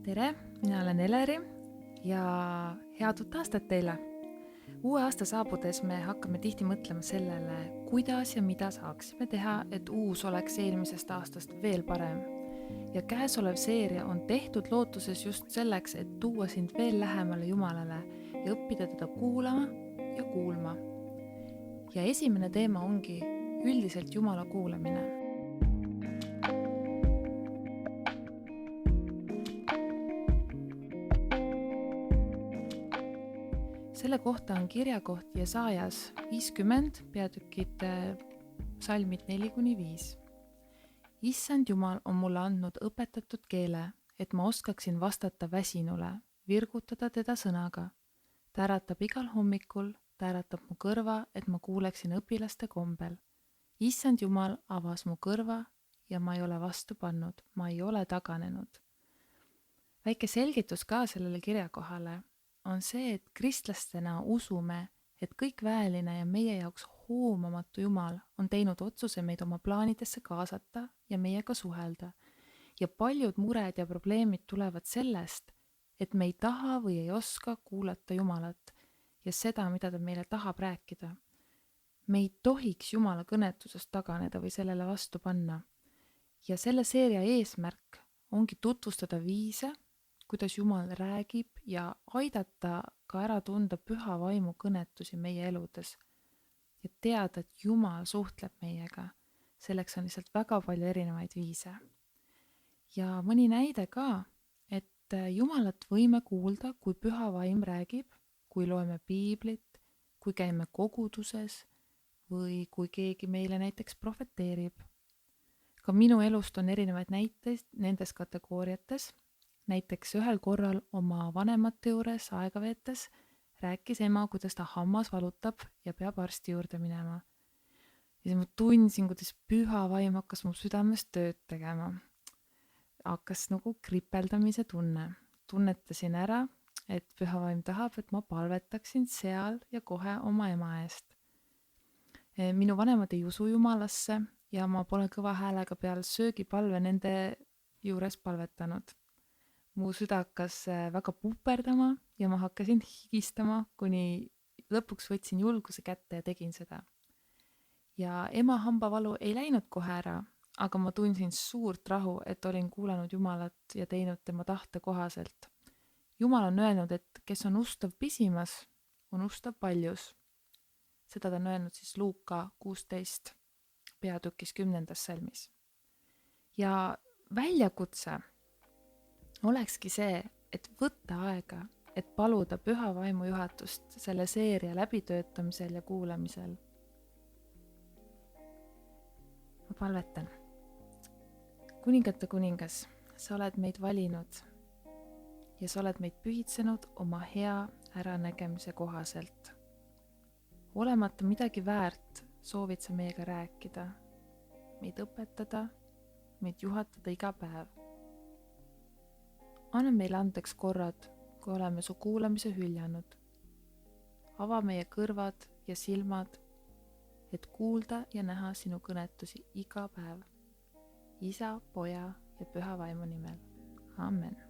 tere, mina olen Eleri ja head uut aastat teile. Uue aasta saabudes me hakkame tihti mõtlema sellele, kuidas ja mida saaksime teha, et uus oleks eelmisest aastast veel parem. Ja käesolev seeria on tehtud lootuses just selleks, et tuua sind veel lähemale Jumalale ja õppida teda kuulama ja kuulma. Ja esimene teema ongi üldiselt Jumala kuulamine. Selle kohta on kirjakoht Jesajas 50, peatükid salmid 4-5. Issand Jumal on mulle andnud õpetatud keele, et ma oskaksin vastata väsinule, virgutada teda sõnaga. Ta äratab igal hommikul, ta äratab mu kõrva, et ma kuuleksin õpilaste kombel. Issand Jumal avas mu kõrva ja ma ei ole vastu pannud, ma ei ole taganenud. Väike selgitus ka sellele kirjakohale on see, et kristlastena usume, et kõik väeline ja meie jaoks hoomamatu Jumal on teinud otsuse meid oma plaanidesse kaasata ja meiega suhelda. Ja paljud mured ja probleemid tulevad sellest, et me ei taha või ei oska kuulata Jumalat ja seda, mida ta meile tahab rääkida. Me ei tohiks Jumala kõnetusest taganeda või sellele vastu panna. Ja selle seeria eesmärk ongi tutvustada viise, kuidas Jumal räägib ja aidata ka ära tunda püha vaimu kõnetusi meie eludes. Ja teada, et Jumal suhtleb meiega. Selleks on lihtsalt väga palju erinevaid viise. Ja mõni näide ka, et Jumalat võime kuulda, kui püha vaim räägib, kui loeme piiblit, kui käime koguduses või kui keegi meile näiteks profeteerib. Ka minu elust on erinevaid näiteid nendes kategooriates. Näiteks ühel korral oma vanemate juures aega veetes rääkis ema, kuidas ta hammas valutab ja peab arsti juurde minema. Ja siis ma tundsin, kuidas püha vaim hakkas mu südames tööd tegema. Hakkas nagu kripeldamise tunne. Tunnetasin ära, et püha vaim tahab, et ma palvetaksin seal ja kohe oma ema eest. Minu vanemad ei usu Jumalasse ja ma pole kõva häälega peal söögipalve nende juures palvetanud. Mu süda hakkas väga puperdama ja ma hakkasin higistama, kuni lõpuks võtsin julguse kätte ja tegin seda. Ja ema hambavalu ei läinud kohe ära, aga ma tundsin suurt rahu, et olin kuulanud Jumalat ja teinud tema tahte kohaselt. Jumal on öelnud, et kes on ustav pisimas, on ustav paljus. Seda ta on öelnud siis Luuka 16 peatükis 10. salmis. Ja väljakutse olekski see, et võtta aega, et paluda püha vaimu juhatust selle seeria läbitöötamisel ja kuulamisel. Ma palvetan. Kuningate kuningas, sa oled meid valinud ja sa oled meid pühitsenud oma hea äranägemise kohaselt. Olemata midagi väärt, soovid sa meiega rääkida, meid õpetada, meid juhatada iga päev. Anna meile andeks korrad, kui oleme su kuulamise hüljanud. Ava meie kõrvad ja silmad, et kuulda ja näha sinu kõnetusi iga päev. Isa, poja ja püha vaimu nimel. Amen.